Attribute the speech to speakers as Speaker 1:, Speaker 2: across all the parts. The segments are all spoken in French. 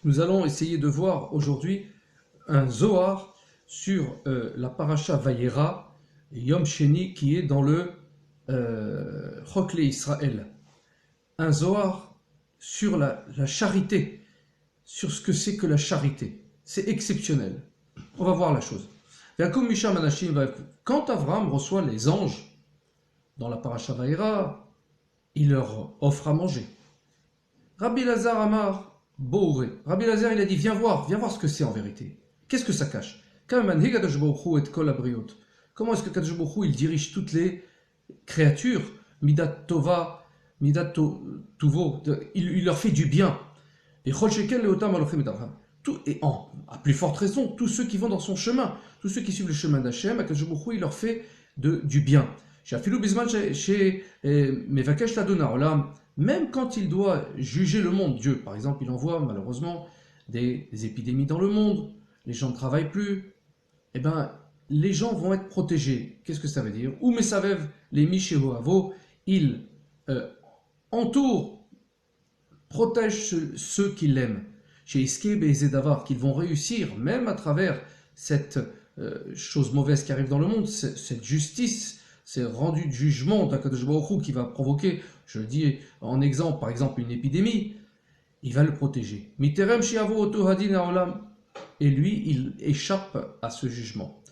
Speaker 1: Nous allons essayer de voir aujourd'hui un Zohar sur la paracha Vayera, Yom Sheni, qui est dans le Chokle Israël. Un Zohar sur la charité, sur ce que c'est que la charité. C'est exceptionnel. On va voir la chose. Quand Avram reçoit les anges dans la paracha Vayera, il leur offre à manger. Rabbi Lazar Amar Bouré. Rabbi Lazar, il a dit, viens voir ce que c'est en vérité. Qu'est-ce que ça cache? Comment est-ce que Kadosh Baruch Hu, il dirige toutes les créatures? Midat Tova, Midat Tuvo, il leur fait du bien. Et à plus forte raison, tous ceux qui vont dans son chemin, tous ceux qui suivent le chemin d'Hachem, Kadosh Baruch Hu, il leur fait du bien. Même quand il doit juger le monde, Dieu, par exemple, il envoie malheureusement des épidémies dans le monde, les gens ne travaillent plus, eh bien, les gens vont être protégés. Qu'est-ce que ça veut dire? Ou Mesavev, les Mishéhoavo, il entoure, protège ceux qui l'aiment. Chez Iskeb et Zedavar, qu'ils vont réussir, même à travers cette chose mauvaise qui arrive dans le monde, cette justice, c'est rendu de jugement d'Akadosh Baruch Hu qui va provoquer, je le dis en exemple, par exemple une épidémie, il va le protéger. Miterem shiavo oto hadin haolam. Et lui, il échappe à ce jugement.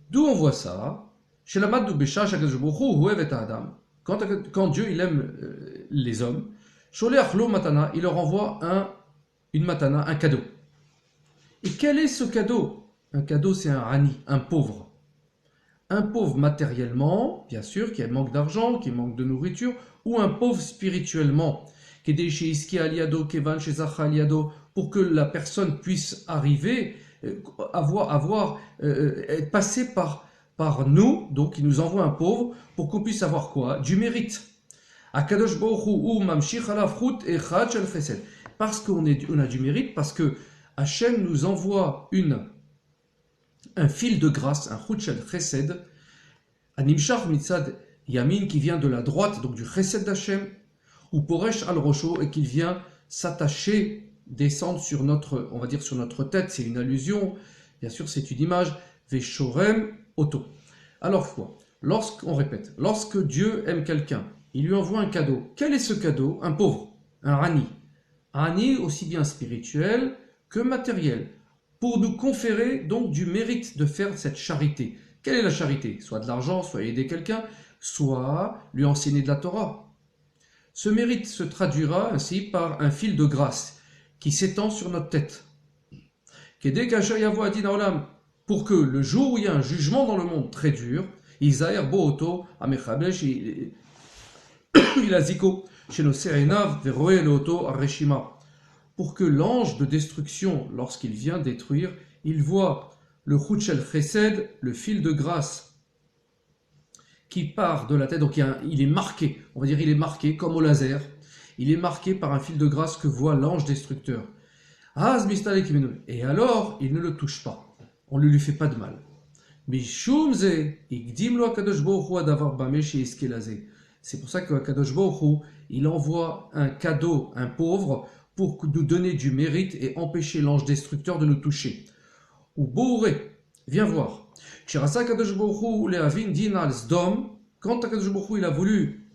Speaker 1: D'où on voit ça? Chez la Madou Beshash Akadosh Baruch Hu huevet Adam. Quand Dieu il aime les hommes, Sholeach lo matana, il leur envoie une matana, un cadeau. Et quel est ce cadeau? Un cadeau, c'est un rani, un pauvre. Un pauvre matériellement, bien sûr, qui manque d'argent, qui manque de nourriture, ou un pauvre spirituellement, pour que la personne puisse arriver, être passé par nous, donc il nous envoie un pauvre, pour qu'on puisse avoir quoi? Du mérite. Parce qu'on a du mérite, parce que Hachem nous envoie un fil de grâce, un chut shel chesed, un nimshach mitzad yamin qui vient de la droite, donc du chesed d'Hachem, ou poresh al rosho et qui vient s'attacher, descendre sur notre, on va dire sur notre tête, c'est une allusion, bien sûr c'est une image, veshorem oto. Alors quoi? Lorsqu'on répète, lorsque Dieu aime quelqu'un, il lui envoie un cadeau. Quel est ce cadeau? Un pauvre, un rani. Un rani aussi bien spirituel que matériel, pour nous conférer donc du mérite de faire cette charité. Quelle est la charité? Soit de l'argent, soit aider quelqu'un, soit lui enseigner de la Torah. Ce mérite se traduira ainsi par un fil de grâce qui s'étend sur notre tête. Pour que le jour où il y a un jugement dans le monde très dur, Isaïr Bohoto, Amechabesh, Ilaziko, chez nos Serenav, Veroe Loto, Areshima. Pour que l'ange de destruction, lorsqu'il vient détruire, il voit le chut shel chesed, le fil de grâce qui part de la tête, donc il est marqué, on va dire il est marqué comme au laser, il est marqué par un fil de grâce que voit l'ange destructeur. Et alors, il ne le touche pas, on ne lui fait pas de mal. C'est pour ça que Kadosh Baruch Hu, il envoie un cadeau, un pauvre, pour nous donner du mérite et empêcher l'ange destructeur de nous toucher. Ou Bouré, viens voir. Quand Akadosh Baruch Hu il a voulu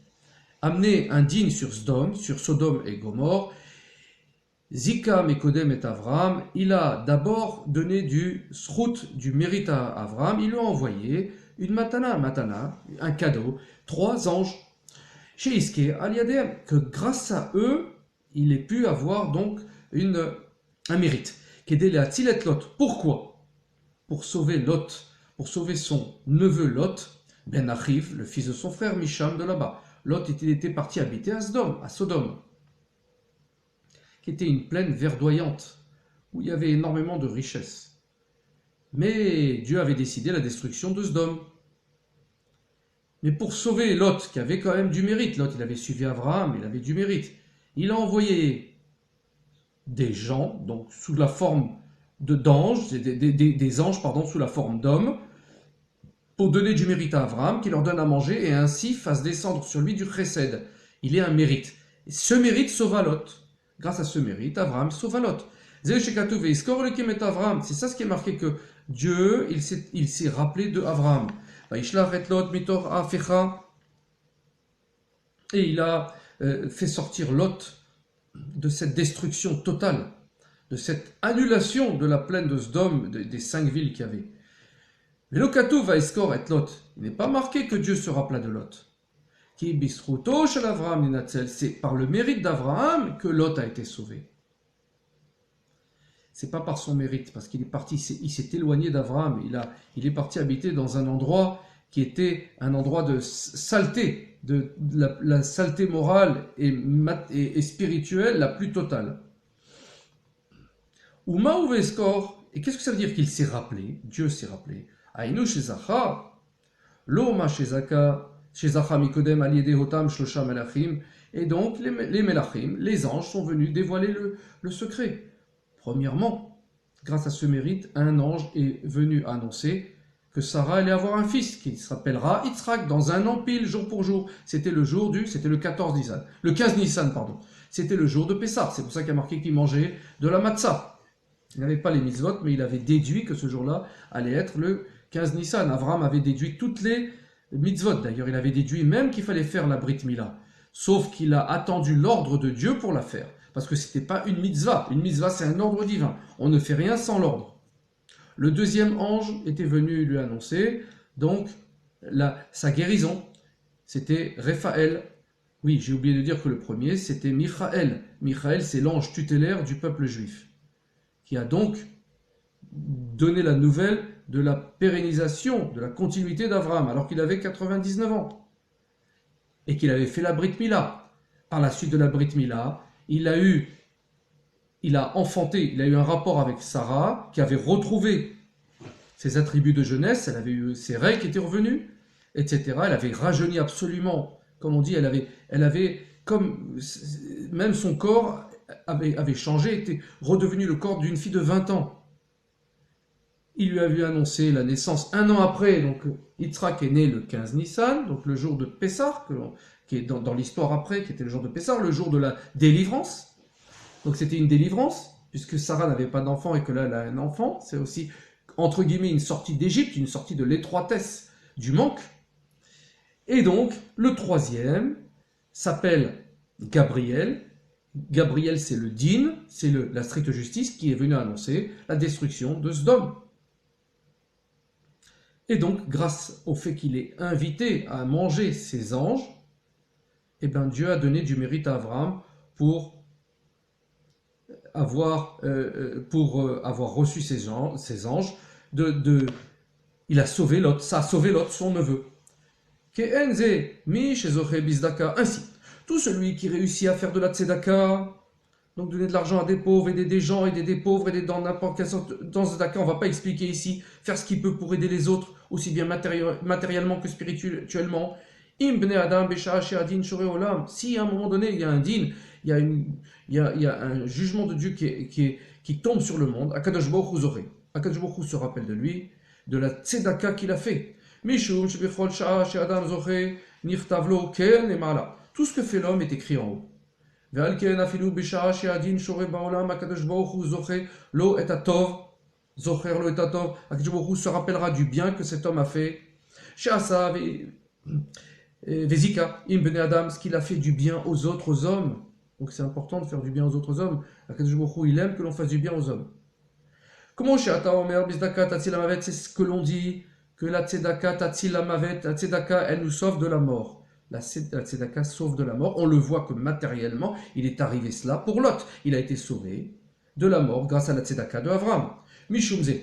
Speaker 1: amener un din sur Sodome et Gomorre, Zika Mekodem et Avram, il a d'abord donné du srout, du mérite à Avram, il lui a envoyé une matana, un cadeau, 3 anges, chez Iske, Aliadem, que grâce à eux, il ait pu avoir donc un mérite. Pourquoi? Pour sauver Lot, pour sauver son neveu Lot, Ben Achiv, le fils de son frère Misham de là-bas. Lot était parti habiter à Sodome, qui était une plaine verdoyante, où il y avait énormément de richesses. Mais Dieu avait décidé la destruction de Sodome. Mais pour sauver Lot, qui avait quand même du mérite, Lot il avait suivi Abraham, il avait du mérite, il a envoyé des gens, donc sous la forme d'anges, des anges sous la forme d'hommes, pour donner du mérite à Abraham, qui leur donne à manger, et ainsi fasse descendre sur lui du chesed. Il est un mérite. Et ce mérite sauva Lot. Grâce à ce mérite, Abraham sauva Lot. C'est ça ce qui est marqué que Dieu, il s'est rappelé de Avram. Et il a fait sortir Lot de cette destruction totale, de cette annulation de la plaine de Sodome, des 5 villes qu'il y avait. Mais le Katou va escor et Lot. Il n'est pas marqué que Dieu se rappela de Lot. Qui bisruto shel Avram ninatzel. C'est par le mérite d'Abraham que Lot a été sauvé. C'est pas par son mérite, parce qu'il est parti, il s'est éloigné d'Abraham. Il est parti habiter dans un endroit qui était un endroit de saleté, de la saleté morale et spirituelle la plus totale. Uma ou escor. Et qu'est-ce que ça veut dire qu'il s'est rappelé? Dieu s'est rappelé. Aïnou shezacha, l'oma shezaka, shezacha mikodem aliede hotam shlosha melachim. Et donc les melachim, les anges sont venus dévoiler le secret. Premièrement, grâce à ce mérite, un ange est venu annoncer que Sarah allait avoir un fils qui s'appellera Yitzhak dans un an pile, jour pour jour. C'était le 14 Nissan, le 15 Nissan, pardon. C'était le jour de Pessah. C'est pour ça qu'il y a marqué qu'il mangeait de la matzah. Il n'avait pas les mitzvot, mais il avait déduit que ce jour-là allait être le 15 Nissan. Abraham avait déduit toutes les mitzvot. D'ailleurs, il avait déduit même qu'il fallait faire la Brit Mila. Sauf qu'il a attendu l'ordre de Dieu pour la faire. Parce que ce n'était pas une mitzvah. Une mitzvah, c'est un ordre divin. On ne fait rien sans l'ordre. Le deuxième ange était venu lui annoncer, donc, sa guérison. C'était Raphaël. Oui, j'ai oublié de dire que le premier, c'était Michaël. Michaël, c'est l'ange tutélaire du peuple juif, qui a donc donné la nouvelle de la pérennisation, de la continuité d'Abraham, alors qu'il avait 99 ans, et qu'il avait fait la Brit Mila. Par la suite de la Brit Mila, il a eu un rapport avec Sarah, qui avait retrouvé ses attributs de jeunesse, elle avait eu ses règles qui étaient revenues, etc. Elle avait rajeuni absolument, comme on dit, elle avait comme, même son corps avait changé, était redevenu le corps d'une fille de 20 ans. Il lui avait annoncé la naissance un an après, donc Yitzhak est né le 15 Nissan, donc le jour de Pessah, qui est dans l'histoire après, qui était le jour de Pessah, le jour de la délivrance. Donc c'était une délivrance, puisque Sarah n'avait pas d'enfant et que là elle a un enfant. C'est aussi, entre guillemets, une sortie d'Égypte, une sortie de l'étroitesse, du manque. Et donc, le troisième s'appelle Gabriel. Gabriel, c'est le din, c'est la stricte justice qui est venu annoncer la destruction de Sodome. Et donc, grâce au fait qu'il est invité à manger ses anges, eh ben, Dieu a donné du mérite à Abraham pour avoir reçu ses anges. Il a sauvé Lot, ça a sauvé Lot, son neveu. Ainsi, tout celui qui réussit à faire de la tzedaka, donc donner de l'argent à des pauvres, aider des gens, aider des pauvres, aider dans n'importe quelle sorte dans tzedaka, on ne va pas expliquer ici, faire ce qu'il peut pour aider les autres, aussi bien matériellement que spirituellement. Si à un moment donné il y a un din, il y a un jugement de Dieu qui tombe sur le monde, Akadosh Baruch Hu se rappelle de lui, de la tzedaka qu'il a fait. Tout ce que fait l'homme est écrit en haut. Akadosh Baruch Hu se rappellera du bien que cet homme a fait. Vezika, Ibn Adam, ce qu'il a fait du bien aux autres hommes. Donc c'est important de faire du bien aux autres hommes. Akadosh Baruch Hu, il aime que l'on fasse du bien aux hommes. Comment chez Ata Omer Bizdaka Tatzil Amavet, c'est ce que l'on dit, que la Tzedaka Tatzil Amavet, la Tzedaka, elle nous sauve de la mort. La Tzedaka sauve de la mort. On le voit que matériellement, il est arrivé cela pour Lot. Il a été sauvé de la mort grâce à la Tzedaka de Avram. Mishumze.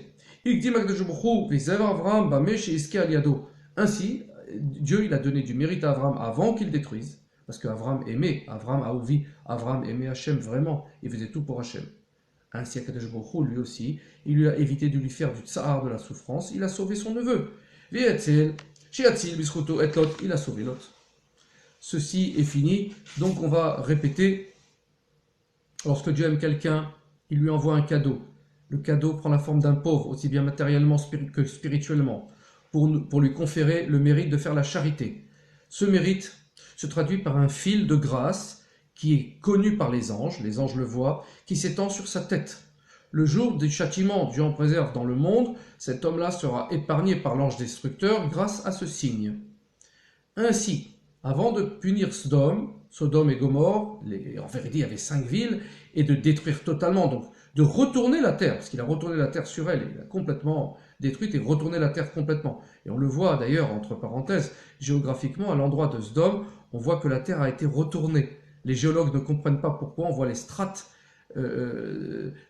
Speaker 1: Ikdim Akadosh Baruch Hu, Vezev Avram, Bamesh Iske Aliado. Ainsi, Dieu il a donné du mérite à Avram avant qu'il détruise. Parce qu'Avram aimait, Avram Aouvi, Avram aimait Hachem vraiment. Il faisait tout pour Hachem. Ainsi, Akadosh Baruch Hu, lui aussi, il lui a évité de lui faire du tsahar, de la souffrance, il a sauvé son neveu. Ve'etzel, she'atzil bisruto et Lot, il a sauvé Lot. Ceci est fini, donc on va répéter. Lorsque Dieu aime quelqu'un, il lui envoie un cadeau. Le cadeau prend la forme d'un pauvre, aussi bien matériellement que spirituellement, pour lui conférer le mérite de faire la charité. Ce mérite se traduit par un fil de grâce qui est connu par les anges le voient, qui s'étend sur sa tête. le jour du châtiment, Dieu en préserve dans le monde, cet homme-là sera épargné par l'ange destructeur grâce à ce signe. Ainsi, avant de punir Sodome et Gomorrhe, en vérité il y avait 5 villes, et de détruire totalement, donc de retourner la terre, parce qu'il a retourné la terre sur elle, il a complètement détruite et retourné la terre complètement. Et on le voit d'ailleurs, entre parenthèses, géographiquement, à l'endroit de Sodome, on voit que la terre a été retournée. Les géologues ne comprennent pas pourquoi, on voit les strates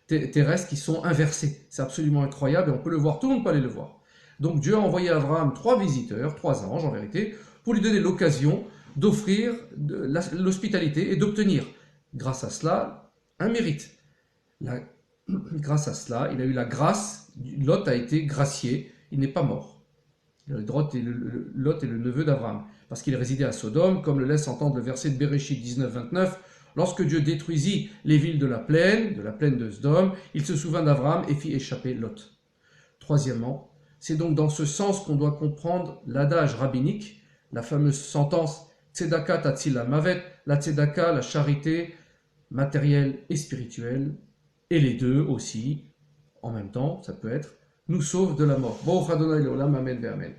Speaker 1: terrestres qui sont inversées. C'est absolument incroyable et on peut le voir, tout le monde peut aller le voir. Donc Dieu a envoyé à Abraham 3 visiteurs, 3 anges en vérité, pour lui donner l'occasion d'offrir l'hospitalité et d'obtenir, grâce à cela, un mérite. Grâce à cela, il a eu la grâce, Lot a été gracié, il n'est pas mort. Lot est le neveu d'Abraham, parce qu'il résidait à Sodome, comme le laisse entendre le verset de Bereshit 19-29, lorsque Dieu détruisit les villes de la plaine de Sodome, il se souvint d'Abraham et fit échapper Lot. Troisièmement, c'est donc dans ce sens qu'on doit comprendre l'adage rabbinique, la fameuse sentence Tzedaka tatzila mavet, la tzedaka, la charité matérielle et spirituelle, et les deux aussi, en même temps, ça peut être, nous sauve de la mort. Baruch Adonai Leolam, Amen, Amen.